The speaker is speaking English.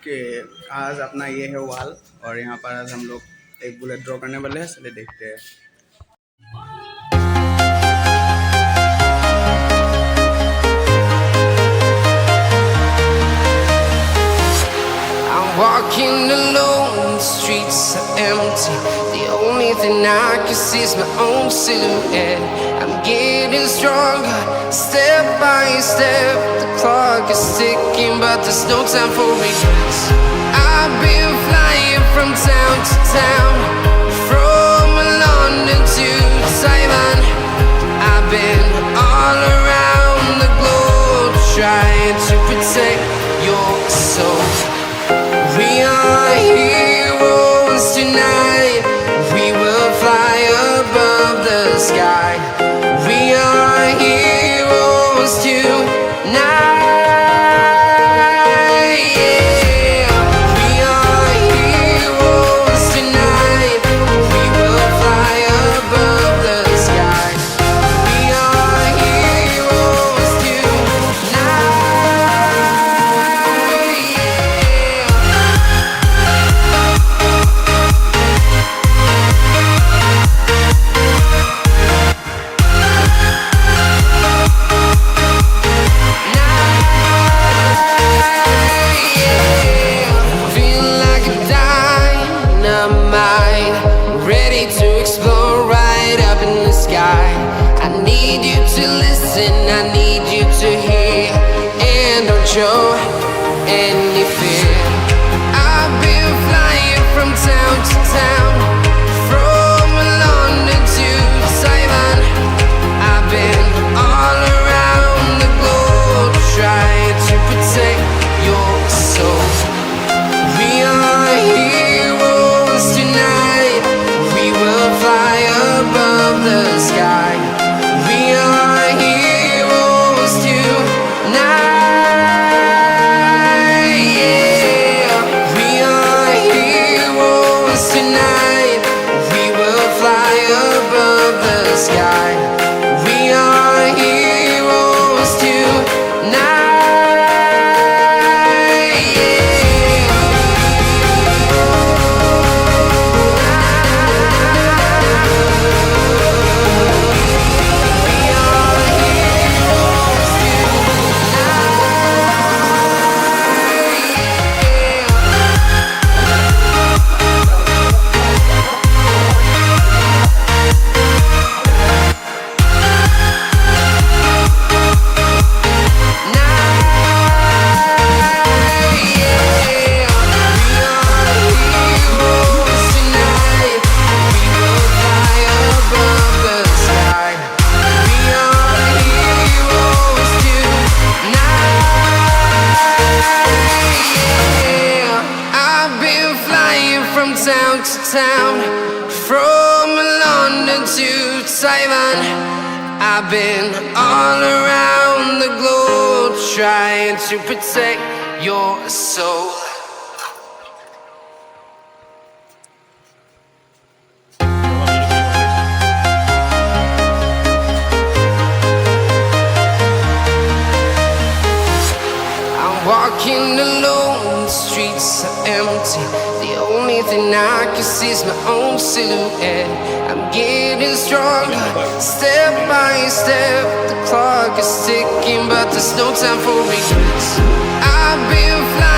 कि आज अपना ये है वाल और यहाँ पर आज हम लोग एक बुलेट ड्रॉ करने वाले हैं। चलिए देखते हैं। Walking alone, the streets are empty. The only thing I can see is my own silhouette. I'm getting stronger, step by step. The clock is ticking, but there's no time for regrets. I've been flying from town to town, from London to Taiwan. I've been all around the globe, trying to protect your soul. We are heroes tonight. We will fly above the sky. We are heroes tonight. Yeah. We are heroes tonight. We will fly above the sky. We are heroes tonight. Ready to explore right up in the sky. I need you to listen, I need you to hear, and don't show any fear. I've been flying from town to town, from London to Taiwan. I've been all around the globe, trying to protect your soul. We are heroes tonight. We will fly above the sky. We are heroes tonight. Yeah. We are heroes tonight. We will fly above the sky. We are heroes tonight. Town to town, from London to Taiwan. I've been all around the globe, trying to protect your soul. I'm walking alone, the streets are empty. The only thing I can see is my own silhouette. I'm getting stronger, step by step. The clock is ticking, but there's no time for regrets. I've been flying